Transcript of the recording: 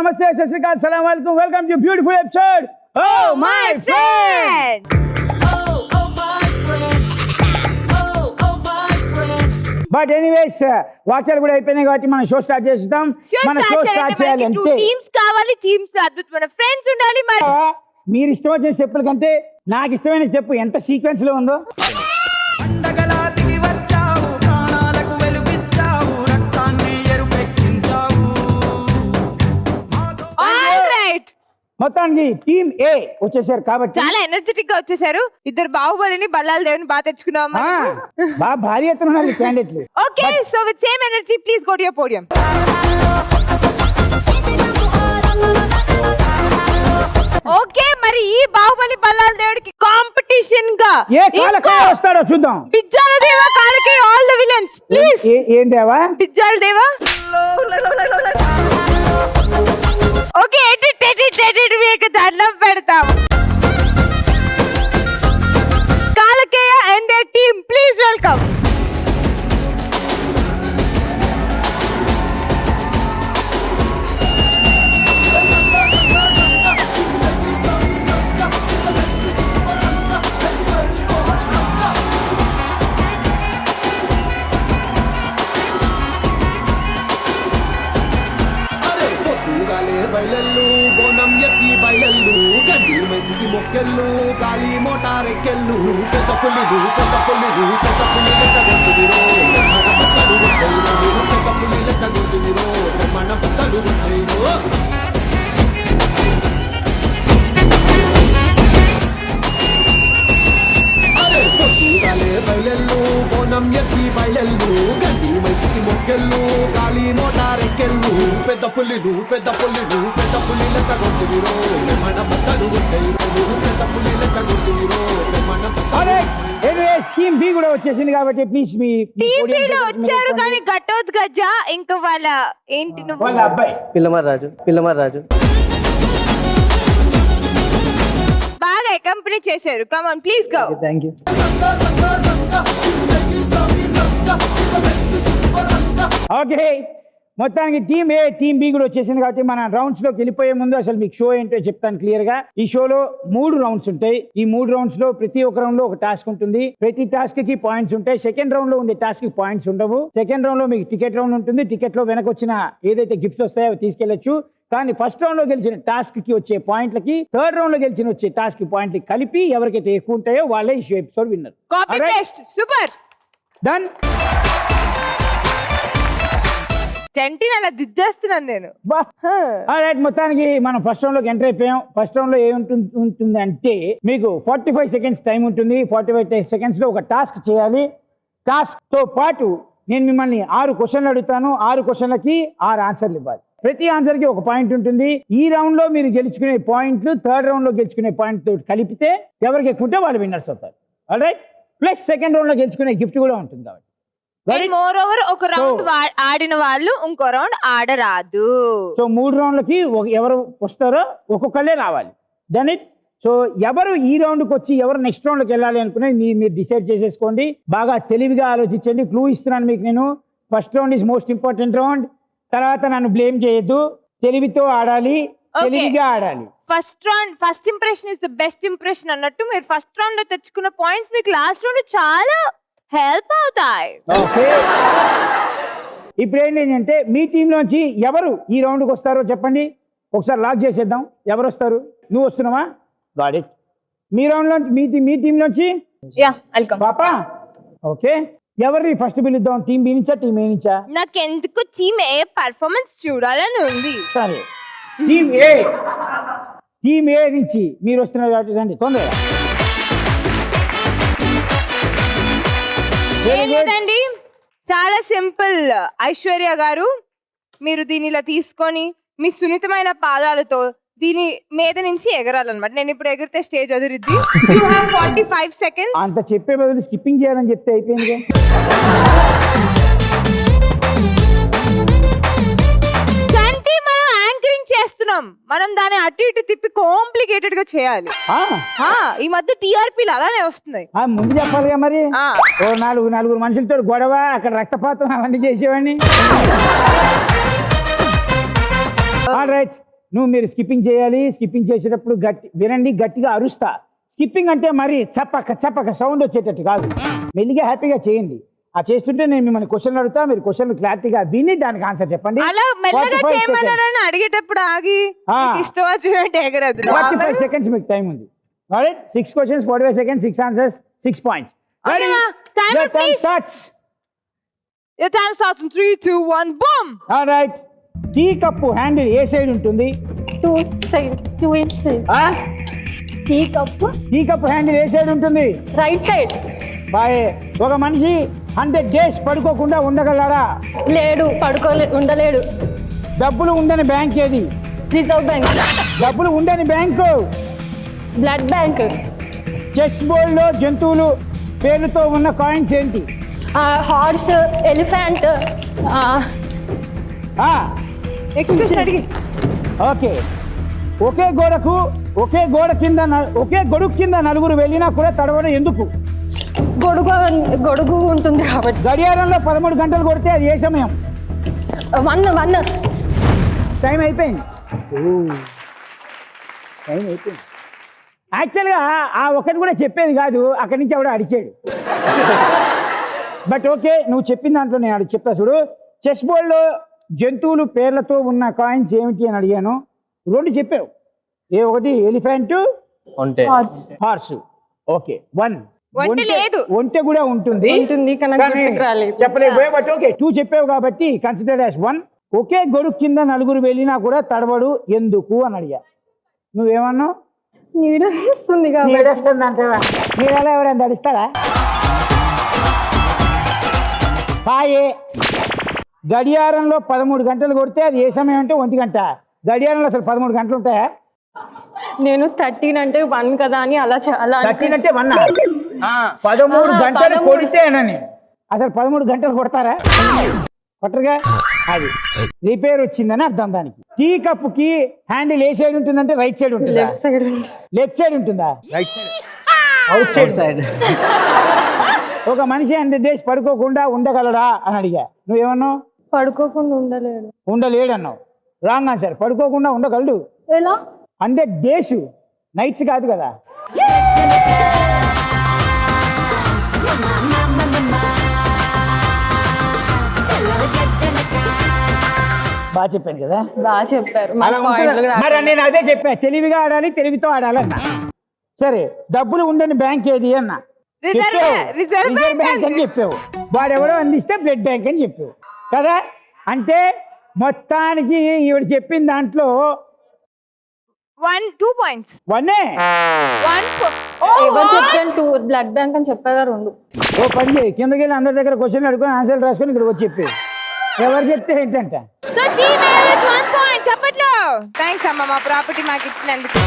నమస్తే సత్ శ్రీ అకాల్ సలాం అలైకుం welcome to beautiful episode oh my friend. But anyways వాక్యాలు కూడా అయిపోయినాయి కాబట్టి మనం షో స్టార్ట్ చేస్తాం. మన షో స్టార్ట్ చేయాలంటే టీమ్స్ కావాలి, టీమ్స్ అద్భుతమైన ఫ్రెండ్స్ ఉండాలి. మరి మీరు ఇష్టం వచ్చిన చెప్పుల కంటే నాకు ఇష్టమైన చెప్పు ఎంత సీక్వెన్స్ లో ఉందో. మొత్తానికి టీమ్ ఏ వచ్చేసారు కాబట్టి చాలా ఎనర్జెటిక్ గా వచ్చేసారు. ఇద్దరు బాహుబలిని బల్లాల దేవుని బాగా తెచ్చుకున్నాం. బాగా భారీ ఎత్తున క్యాండిడేట్లు. Okay, so with same energy please go to your podium. Okay, మరి ఈ బాహుబలి బల్లాల దేవుడికి కాంపిటీషన్ గా ఏ కాలకాయ వస్తాడో చూద్దాం. బిజ్జాల దేవా కాలకి ఆల్ ది విలన్స్ ప్లీజ్. ఏం దేవా? బిజ్జాల దేవా. ఓకే, ఎడిట్ మీకు దండం పెడతాం. Kalakeya and team please welcome. బయలల్లు బోనం ఎత్తి బయలల్లు గడ్డి మైసికి మొక్కెళ్ళు గాలి మోటారెక్కెళ్ళు పెద్ద పుల్లిలు పెద్ద పుల్లిలు పెద్ద పుల్లి లెక్క గొంతుదిరో మన బట్టలు గుట్టయిరో పెద్ద పుల్లి లెక్క గొంతుదిరో మన బట్టలు గుట్టయిరో. అరే పొద్దుగాలే బయలెల్లు బోనం ఎత్తి బయలెల్లు గడ్డి మైసికి మొక్కెళ్ళు గాలి మోటారెక్కెళ్ళు పెద్ద పుల్లిలు పెద్ద పుల్లిలు పెద్ద పుల్లి లెక్క గొంతుదిరో మన బట్టలు గుట్టయిరో పెద్ద పుల్లి లెక్క గొంతుదిరో మన టీమ్ బి కూడా వచ్చేసింది కాబట్టి ప్లీజ్ మీ టీమ్ బి లో వచ్చారు కానీ గట్టోద్ గజ్జా ఇంకా వాళ్ళ ఏంటి వాళ్ళ అబ్బాయి పిల్లమర్రాజు బాగా కంపెనీ చేశారు. Come on please go. Thank you. Okay, మొత్తానికి టీమ్ ఏ టీమ్ బి కూడా వచ్చేసింది కాబట్టి మన రౌండ్స్ లోకి వెళ్ళిపోయే ముందు అసలు మీకు షో ఏంటో చెప్తాను క్లియర్ గా. ఈ షోలో 3 రౌండ్స్ ఉంటాయి. ఈ 3 రౌండ్స్ లో ప్రతి ఒక్క రౌండ్ లో ఒక టాస్క్ ఉంటుంది. ప్రతి టాస్క్ కి పాయింట్స్ ఉంటాయి. సెకండ్ రౌండ్ లో ఉండే టాస్క్ కి పాయింట్స్ ఉండవు. సెకండ్ రౌండ్ లో మీకు టికెట్ రౌండ్ ఉంటుంది. టికెట్ లో వెనక వచ్చిన ఏదైతే గిఫ్ట్స్ వస్తాయో అవి తీసుకెళ్లొచ్చు. కానీ ఫస్ట్ రౌండ్ లో గెలిచిన టాస్క్ కి వచ్చే పాయింట్లకి థర్డ్ రౌండ్ లో గెలిచిన వచ్చే టాస్క్ పాయింట్లకి కలిపి ఎవరికైతే ఎక్కువ ఉంటాయో వాళ్ళే ఈ show episode winner. Copy paste super done. చంటిని అలా దిద్దేస్తున్నాను నేను. మొత్తానికి మనం ఫస్ట్ రౌండ్ లోకి ఎంటర్ అయిపోయాం. ఫస్ట్ రౌండ్ లో ఏముంటుంది అంటే మీకు 45 సెకండ్స్ టైం ఉంటుంది. 45 సెకండ్స్ లో ఒక టాస్క్ చేయాలి. టాస్క్ తో పాటు నేను మిమ్మల్ని 6 క్వశ్చన్లు అడుగుతాను. 6 క్వశ్చన్లకి 6 ఆన్సర్లు ఇవ్వాలి. ప్రతి ఆన్సర్ కి ఒక పాయింట్ ఉంటుంది. ఈ రౌండ్ లో మీరు గెలుచుకునే పాయింట్లు థర్డ్ రౌండ్ లో గెలుచుకునే పాయింట్ తో కలిపితే ఎవరికి ఎక్కువ ఉంటే వాళ్ళు విన్నర్స్ అవుతారు. ఆల్రైట్, ప్లస్ సెకండ్ రౌండ్ లో గెలుచుకునే గిఫ్ట్ కూడా ఉంటుంది కాబట్టి మోర్ ఓవర్ ఒక రౌండ్ ఆడిన వాళ్ళు ఇంకో రౌండ్ ఆడరాదు. సో 3 రౌండ్లకి ఎవరు వస్తారో ఒక్కొక్కళ్ళే రావాలి. Done it. సో ఎవరు ఈ రౌండ్కి వచ్చి ఎవరు నెక్స్ట్ రౌండ్కి వెళ్ళాలి అనుకునే మీరు డిసైడ్ చేసేసుకోండి. బాగా తెలివిగా ఆలోచించండి. క్లూ ఇస్తున్నాను మీకు నేను. First round is most important round. తర్వాత నన్ను బ్లేమ్ చేయొద్దు. తెలివితో ఆడాలి, తెలివిగా ఆడాలి. First impression is the best impression అన్నట్టు మీరు ఫస్ట్ రౌండ్ లో తెచ్చుకున్న పాయింట్స్ మీకు లాస్ట్ రౌండ్ చాలా హెల్ప్ అవుతాయి. ఓకే, ఇప్పుడు ఏంటంటే మీ టీం నుంచి ఎవరు ఈ రౌండ్కి వస్తారో చెప్పండి. ఒకసారి లాక్ చేసేద్దాం. ఎవరు వస్తారు? నువ్వు వస్తున్నావా? Got it. మీ రౌండ్ నుంచి మీ టీం నుంచి పాపా. ఓకే, ఎవరిని ఫస్ట్ పిలుద్దాం? టీం బి నుంచా టీం ఏ నుంచా? నాకు ఎందుకు టీం ఏ పర్ఫార్మెన్స్ చూడాలని ఉంది. సరే, టీం ఏ నుంచి మీరు వస్తున్నారు కాబట్టి రండి తొందరగా. లేదండి, చాలా సింపుల్. ఐశ్వర్య గారు, మీరు దీనిలో తీసుకొని మీ సున్నితమైన పాదాలతో దీని మీద నుంచి ఎగరాలన్నమాట. నేను ఇప్పుడు ఎగిరితే స్టేజ్ అదిరిద్ది. 45 సెకండ్స్. అంత చెప్పే బదులు స్కిప్పింగ్ చేయాలని చెప్తే అయిపోయింది. చంటి, మనం యాంకరింగ్ చేస్తున్నాం. మనం దాన్ని అటు ఇటు తిప్పి కాంప్లికేటెడ్ గా చేయాలి. ఈ మధ్య టీఆర్పీలు అలానే వస్తున్నాయి. ముందు చెప్పాలిగా మరి. ఓ నలుగురు మనుషులతో గొడవ, అక్కడ రక్తపాతం అవన్నీ చేసేవాడిని. రైట్, మీరు స్కిప్పింగ్ చేయాలి. స్కిప్పింగ్ చేసేటప్పుడు వినండి, గట్టిగా అరుస్తా. స్కిప్పింగ్ అంటే మరి చప్పక సౌండ్ వచ్చేటట్టు కాదు, మెల్లిగా హ్యాపీగా చేయండి. ఆ చేస్తుంటే నేను మిమ్మల్ని క్వశ్చన్ అడుగుతా, మీరు క్వశ్చన్ క్లారిటీగా విని దానికి ఆన్సర్ చెప్పండి. అలా మెల్లగా 45 చేయమన్నారని అడిగేటప్పుడు ఆగి మీకు ఇష్టం వచ్చినట్టు ఎగరదు. 45 seconds మీకు టైం ఉంది. Alright, 6 questions, 45 seconds, 6 answers, 6 points. Okay, Ready? ma. Timer, Your time please. starts. Your time starts in 3, 2, 1, boom. Alright. Tea cup handle ఏ సైడ్ ఉంటుంది? టూ సైడ్ ఆ? Tea cup tea cup handle ఏ side ఉంటుంది? Right side. Boy. ఒక మనిషి 100 days పడుకోకుండా ఉండగలరా? లేడు, ఉండలేడు. డబ్బులు ఉండని బ్యాంక్ ఏది? Reserve bank. డబ్బులు ఉండని bank? Blood bank. Chess board లో జంతువులు పేర్లతో ఉన్న కాయిన్స్ ఏంటి? Horse, elephant. నెక్స్ట్ క్వశ్చన్ అడిగి. ఓకే. ఒకే గొడుగు కింద నలుగురు వెళ్ళినా కూడా తడవడం ఎందుకు? గొడుగు ఉంటుంది కాబట్టి. గడియారంలో 13 గంటలు కొడితే అది ఏ సమయం? 1. టైం అయిపోయింది. యాక్చువల్గా ఆ ఒకటి కూడా చెప్పేది కాదు, అక్కడి నుంచి ఆవిడ అడిచాడు. బట్ ఓకే, నువ్వు చెప్పిన దాంట్లో నేను అడిగి చెప్తా చూడు. చెస్ బోర్డ్లో జంతువులు పేర్లతో ఉన్న కాయిన్స్ ఏమిటి అని అడిగాను, 2 చెప్పావు. ఒకటి ఎలిఫెంట్, హార్స్. ఓకే, 1. ఒంటె లేదు. ఒంటె కూడా ఉంటుంది కానీ గుర్తుకు రాలేదు. చెప్పలేదు. బట్ ఓకే, 2 చెప్పావు కాబట్టి కన్సిడర్డ్ యాజ్ 1. ఒకే గొడుగు కింద నలుగురు వెళ్ళినా కూడా తడవడు ఎందుకు అని అడిగా. నువ్వేమన్నావు? నీడొస్తుంది అంటావా? మీరు ఎలా ఎవరైనా తడిస్తారా? కాయే. గడియారంలో 13 గంటలు కొడితే అది ఏ సమయం అంటే 1 గంట. గడియారంలో అసలు 13 గంటలు ఉంటాయా? నేను 13 అంటే 1 కదా అని అలా 13 అంటే 1. 13 గంటలు కొడితేనని. అసలు 13 గంటలు కొడతారా? కొట్టరుగా. అది రిపేర్ వచ్చిందని అర్థం దానికి. టీ కప్పుకి హ్యాండిల్ ఏ సైడ్ ఉంటుందంటే రైట్ సైడ్ ఉంటుందా? లెఫ్ట్ సైడ్ ఉంటుందా? Right side, out side. ఒక మనిషి 100 days పడుకోకుండా ఉండగలడా అని అడిగా. నువ్వేమన్నావు? పడుకోకుండా ఉండలేడు అన్నావు. Wrong answer. పడుకోకుండా ఉండగలడు. ఎలా? 100 days, నైట్స్ కాదు కదా. బాగా చెప్పాను కదా? బాగా చెప్పారు. అలా ఉంటుందా? మరి నేను అదే చెప్పా, తెలివిగా ఆడాలి, తెలివితో ఆడాలన్నా. సరే, డబ్బులు ఉండని బ్యాంక్ ఏది అన్నా. రిజర్వ్ బ్యాంక్ అని చెప్పావు. వాడెవడో అందిస్తే బ్లడ్ బ్యాంక్ అని చెప్పావు కదా. అంటే మొత్తానికి ఈవిడ చెప్పిన దాంట్లో 2 points. 1. ఎవరు చెప్పాను? 2 బ్లడ్ బ్యాంక్ అని చెప్పాగా 2. ఓ పని చేయి, కిందకి వెళ్ళి అందరి దగ్గర క్వశ్చన్ అడుగుని ఆన్సర్ రాసుకొని ఇక్కడ వచ్చి చెప్పేది. ఎవరు చెప్తే ఏంటంట. So team A with 1 point. చప్పట్లో. Thanks అమ్మ, మా ప్రాపర్టీ మాకు ఇచ్చినందుకు.